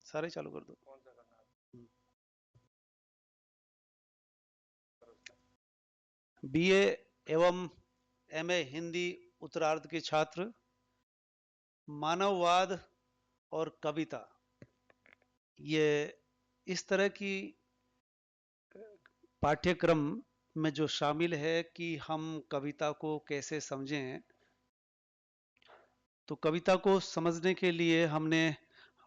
सारे चालू कर दो। बीए एवं एमए हिंदी उत्तरार्ध के छात्र, मानववाद और कविता, ये इस तरह की पाठ्यक्रम में जो शामिल है कि हम कविता को कैसे समझें। तो कविता को समझने के लिए हमने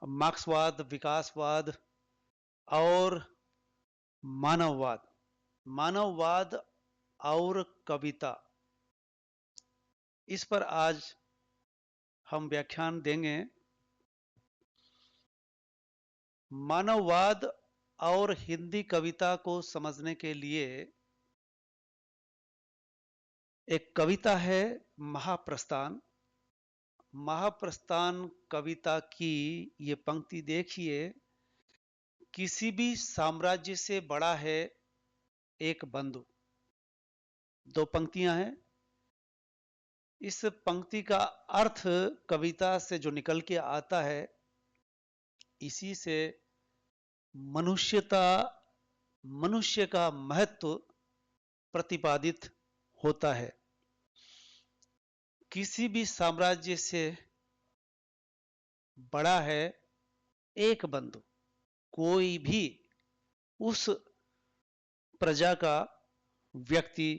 मार्क्सवाद, विकासवाद और मानववाद, मानववाद और कविता, इस पर आज हम व्याख्यान देंगे। मानववाद और हिंदी कविता को समझने के लिए एक कविता है महाप्रस्थान। महाप्रस्थान कविता की ये पंक्ति देखिए, किसी भी साम्राज्य से बड़ा है एक बंधु। दो पंक्तियां हैं। इस पंक्ति का अर्थ कविता से जो निकल के आता है, इसी से मनुष्यता, मनुष्य का महत्व प्रतिपादित होता है। किसी भी साम्राज्य से बड़ा है एक बंधु। कोई भी उस प्रजा का व्यक्ति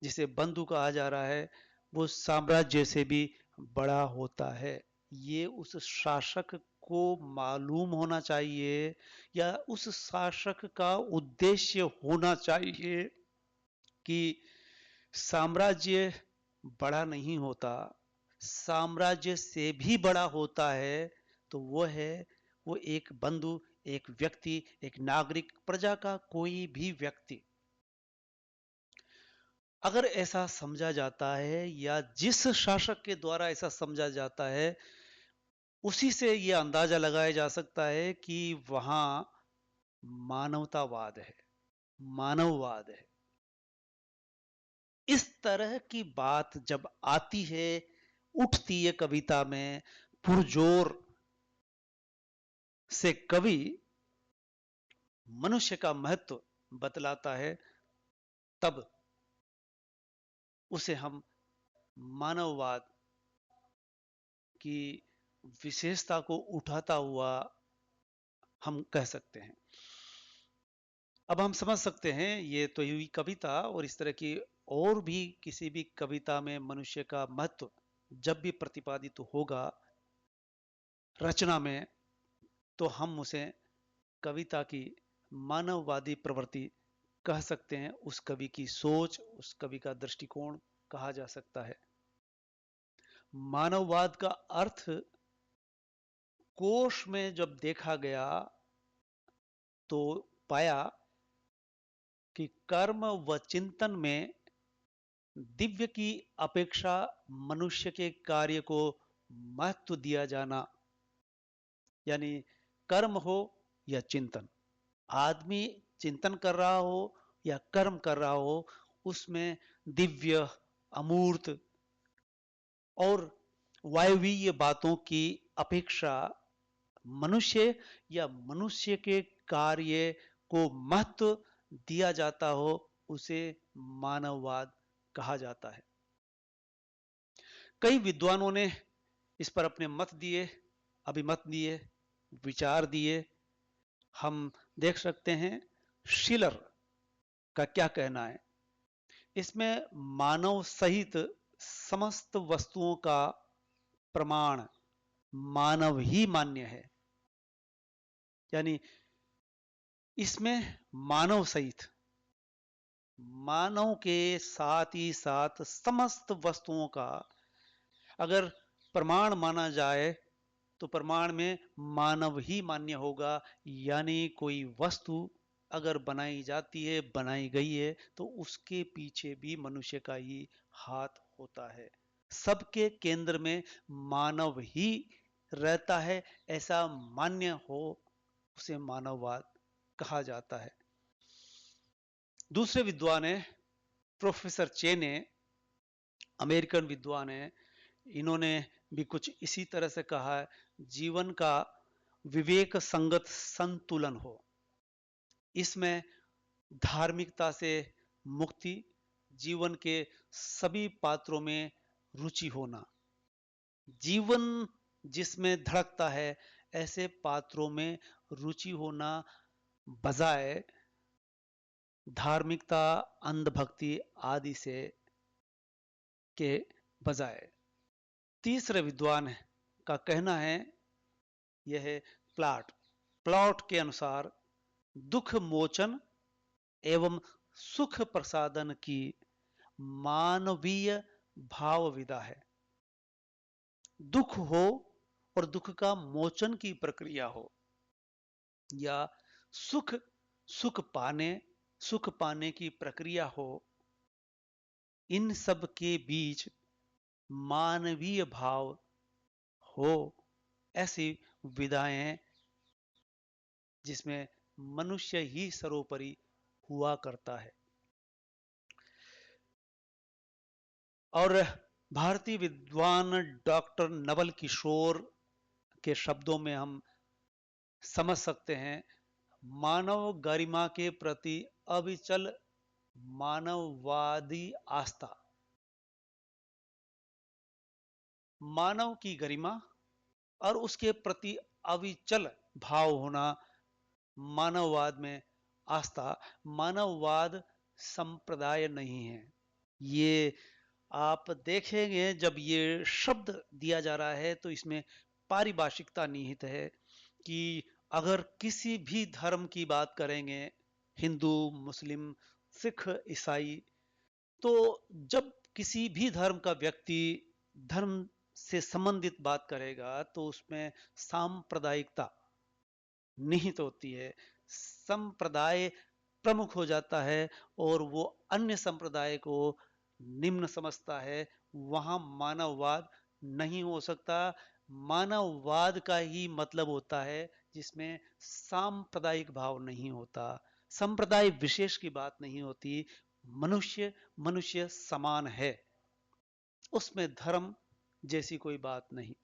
जिसे बंधु कहा जा रहा है, वो साम्राज्य से भी बड़ा होता है। ये उस शासक को मालूम होना चाहिए, या उस शासक का उद्देश्य होना चाहिए कि साम्राज्य बड़ा नहीं होता, साम्राज्य से भी बड़ा होता है। तो वो एक बंधु, एक व्यक्ति, एक नागरिक, प्रजा का कोई भी व्यक्ति। अगर ऐसा समझा जाता है, या जिस शासक के द्वारा ऐसा समझा जाता है, उसी से यह अंदाजा लगाया जा सकता है कि वहां मानवतावाद है, मानववाद है। इस तरह की बात जब आती है, उठती है कविता में, पुरजोर से कवि मनुष्य का महत्व बतलाता है, तब उसे हम मानववाद की विशेषता को उठाता हुआ हम कह सकते हैं। अब हम समझ सकते हैं, ये तो हुई कविता, और इस तरह की और भी किसी भी कविता में मनुष्य का महत्व जब भी प्रतिपादित होगा रचना में, तो हम उसे कविता की मानववादी प्रवृत्ति कह सकते हैं। उस कवि की सोच, उस कवि का दृष्टिकोण कहा जा सकता है। मानववाद का अर्थ कोश में जब देखा गया, तो पाया कि कर्म व चिंतन में दिव्य की अपेक्षा मनुष्य के कार्य को महत्व दिया जाना, यानी कर्म हो या चिंतन, आदमी चिंतन कर रहा हो या कर्म कर रहा हो, उसमें दिव्य, अमूर्त और वायवीय बातों की अपेक्षा मनुष्य या मनुष्य के कार्य को महत्व दिया जाता हो, उसे मानववाद कहा जाता है। कई विद्वानों ने इस पर अपने मत दिए, अभिमत दिए, विचार दिए। हम देख सकते हैं शिलर का क्या कहना है। इसमें मानव सहित समस्त वस्तुओं का प्रमाण मानव ही मान्य है, यानी इसमें मानव सहित, मानव के साथ ही साथ समस्त वस्तुओं का अगर प्रमाण माना जाए, तो प्रमाण में मानव ही मान्य होगा। यानी कोई वस्तु अगर बनाई जाती है, बनाई गई है, तो उसके पीछे भी मनुष्य का ही हाथ होता है। सबके केंद्र में मानव ही रहता है, ऐसा मान्य हो, उसे मानववाद कहा जाता है। दूसरे विद्वान है प्रोफेसर चेने, अमेरिकन विद्वान है। इन्होंने भी कुछ इसी तरह से कहा है। जीवन का विवेक संगत संतुलन हो। इसमें धार्मिकता से मुक्ति, जीवन के सभी पात्रों में रुचि होना, जीवन जिसमें धड़कता है ऐसे पात्रों में रुचि होना, बजाय धार्मिकता, अंधभक्ति आदि से के बजाय। तीसरे विद्वान का कहना है, यह है प्लॉट के अनुसार दुख मोचन एवं सुख प्रसादन की मानवीय भाव विदा है। दुख हो और दुख का मोचन की प्रक्रिया हो, या सुख सुख पाने की प्रक्रिया हो, इन सब के बीच मानवीय भाव हो, ऐसी विधाएं जिसमें मनुष्य ही सर्वोपरि हुआ करता है। और भारतीय विद्वान डॉक्टर नवल किशोर के शब्दों में हम समझ सकते हैं, मानव गरिमा के प्रति अविचल मानववादी आस्था। मानव की गरिमा और उसके प्रति अविचल भाव होना मानववाद में आस्था। मानववाद संप्रदाय नहीं है। ये आप देखेंगे जब ये शब्द दिया जा रहा है तो इसमें पारिभाषिकता निहित है कि अगर किसी भी धर्म की बात करेंगे, हिंदू, मुस्लिम, सिख, ईसाई, तो जब किसी भी धर्म का व्यक्ति धर्म से संबंधित बात करेगा तो उसमें सांप्रदायिकता निहित होती है। संप्रदाय प्रमुख हो जाता है और वो अन्य संप्रदाय को निम्न समझता है। वहां मानववाद नहीं हो सकता। मानववाद का ही मतलब होता है जिसमें सांप्रदायिक भाव नहीं होता, संप्रदाय विशेष की बात नहीं होती। मनुष्य मनुष्य समान है, उसमें धर्म जैसी कोई बात नहीं,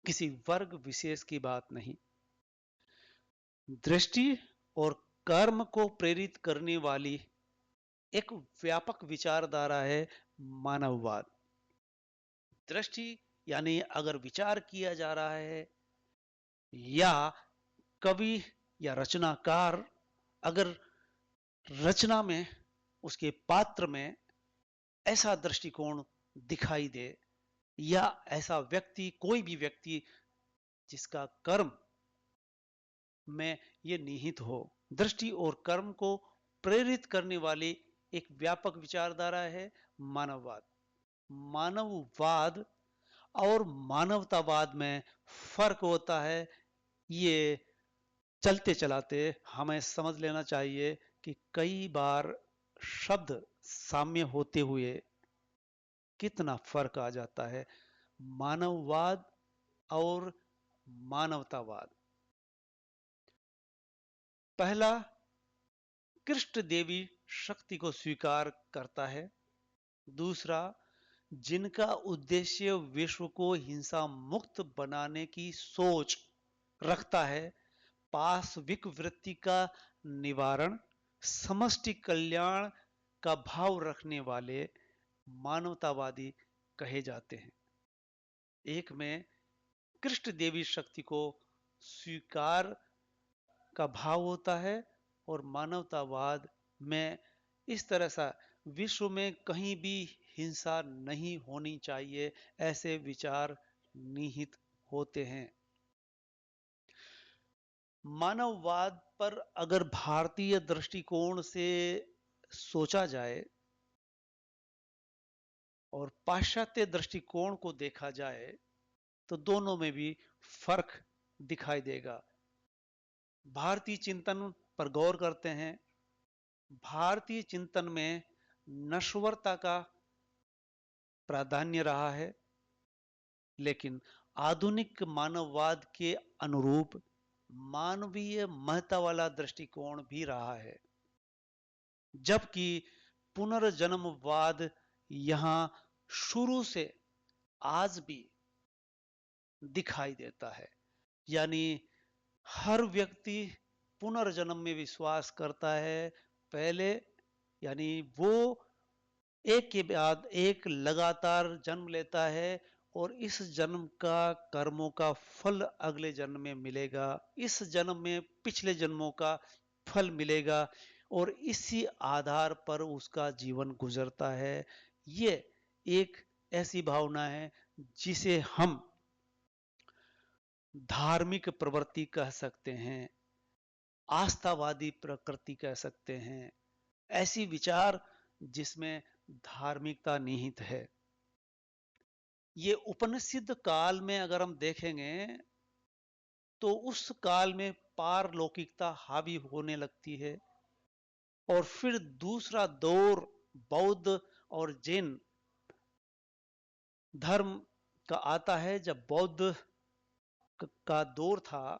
किसी वर्ग विशेष की बात नहीं। दृष्टि और कर्म को प्रेरित करने वाली एक व्यापक विचारधारा है मानववाद। दृष्टि यानी अगर विचार किया जा रहा है, या कवि या रचनाकार अगर रचना में, उसके पात्र में ऐसा दृष्टिकोण दिखाई दे, या ऐसा व्यक्ति, कोई भी व्यक्ति जिसका कर्म में ये निहित हो। दृष्टि और कर्म को प्रेरित करने वाली एक व्यापक विचारधारा है मानववाद। मानववाद और मानवतावाद में फर्क होता है। ये चलते चलाते हमें समझ लेना चाहिए कि कई बार शब्द साम्य होते हुए कितना फर्क आ जाता है। मानववाद और मानवतावाद, पहला कृष्ण देवी शक्ति को स्वीकार करता है, दूसरा जिनका उद्देश्य विश्व को हिंसा मुक्त बनाने की सोच रखता है, पाशविक वृत्ति का निवारण, समष्टि कल्याण का भाव रखने वाले मानवतावादी कहे जाते हैं। एक में कृष्ण देवी शक्ति को स्वीकार का भाव होता है, और मानवतावाद में इस तरह सा विश्व में कहीं भी हिंसा नहीं होनी चाहिए, ऐसे विचार निहित होते हैं। मानववाद पर अगर भारतीय दृष्टिकोण से सोचा जाए और पाश्चात्य दृष्टिकोण को देखा जाए तो दोनों में भी फर्क दिखाई देगा। भारतीय चिंतन पर गौर करते हैं। भारतीय चिंतन में नश्वरता का प्राधान्य रहा है, लेकिन आधुनिक मानववाद के अनुरूप मानवीय महत्ता वाला दृष्टिकोण भी रहा है। जबकि पुनर्जन्मवाद यहां शुरू से आज भी दिखाई देता है। यानी हर व्यक्ति पुनर्जन्म में विश्वास करता है। पहले यानी वो एक के बाद एक लगातार जन्म लेता है और इस जन्म का कर्मों का फल अगले जन्म में मिलेगा, इस जन्म में पिछले जन्मों का फल मिलेगा और इसी आधार पर उसका जीवन गुजरता है। ये एक ऐसी भावना है जिसे हम धार्मिक प्रवृत्ति कह सकते हैं, आस्थावादी प्रकृति कह सकते हैं, ऐसी विचार जिसमें धार्मिकता निहित है। ये उपनिषद काल में अगर हम देखेंगे तो उस काल में पारलौकिकता हावी होने लगती है और फिर दूसरा दौर बौद्ध और जैन धर्म का आता है। जब बौद्ध का दौर था,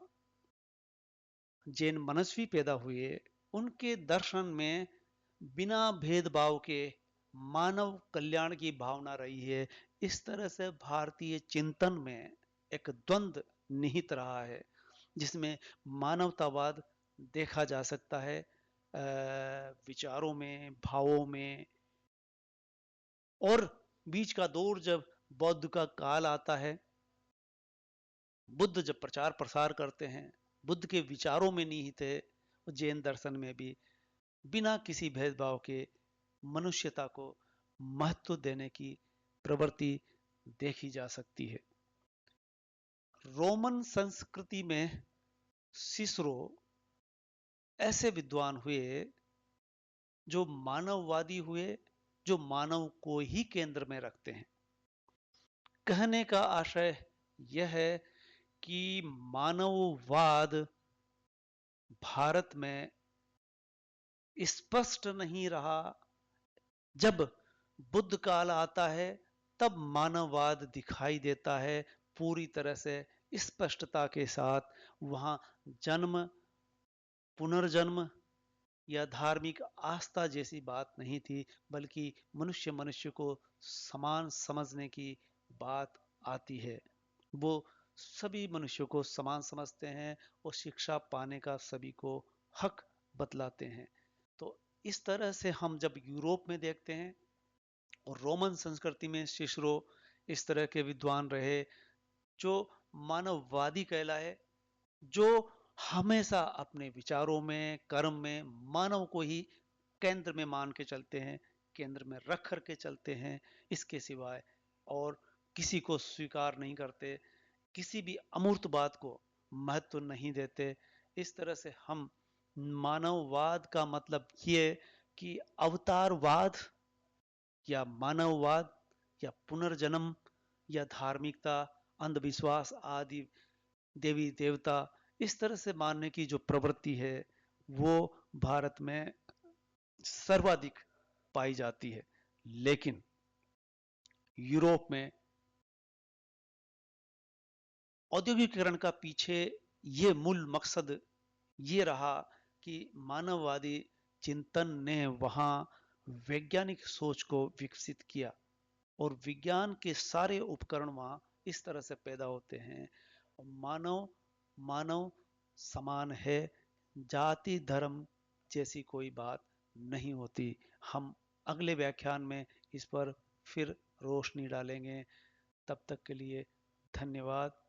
जैन मनस्वी पैदा हुए, उनके दर्शन में बिना भेदभाव के मानव कल्याण की भावना रही है। इस तरह से भारतीय चिंतन में एक द्वंद्व निहित रहा है जिसमें मानवतावाद देखा जा सकता है, विचारों में, भावों में। और बीच का दौर जब बौद्ध का काल आता है, बुद्ध जब प्रचार प्रसार करते हैं, बुद्ध के विचारों में निहित है, जैन दर्शन में भी बिना किसी भेदभाव के मनुष्यता को महत्व देने की प्रवृत्ति देखी जा सकती है। रोमन संस्कृति में सिसरो ऐसे विद्वान हुए जो मानववादी हुए, जो मानव को ही केंद्र में रखते हैं। कहने का आशय यह है कि मानववाद भारत में स्पष्ट नहीं रहा। जब बुद्ध काल आता है तब मानववाद दिखाई देता है पूरी तरह से स्पष्टता के साथ। वहां जन्म, पुनर्जन्म या धार्मिक आस्था जैसी बात नहीं थी, बल्कि मनुष्य मनुष्य को समान समझने की बात आती है। वो सभी मनुष्यों को समान समझते हैं और शिक्षा पाने का सभी को हक बतलाते हैं। तो इस तरह से हम जब यूरोप में देखते हैं और रोमन संस्कृति में सिसरो इस तरह के विद्वान रहे जो मानववादी कहलाए, जो हमेशा अपने विचारों में, कर्म में मानव को ही केंद्र में मान के चलते हैं, केंद्र में रख करके चलते हैं, इसके सिवाय और किसी को स्वीकार नहीं करते, किसी भी अमूर्त बात को महत्व नहीं देते। इस तरह से हम मानववाद का मतलब ये कि अवतारवाद या मानववाद या पुनर्जन्म या धार्मिकता, अंधविश्वास आदि, देवी देवता, इस तरह से मानने की जो प्रवृत्ति है वो भारत में सर्वाधिक पाई जाती है। लेकिन यूरोप में औद्योगिकरण का पीछे ये मूल मकसद ये रहा कि मानववादी चिंतन ने वहां वैज्ञानिक सोच को विकसित किया और विज्ञान के सारे उपकरण वहां इस तरह से पैदा होते हैं। मानव मानव समान है, जाति धर्म जैसी कोई बात नहीं होती। हम अगले व्याख्यान में इस पर फिर रोशनी डालेंगे। तब तक के लिए धन्यवाद।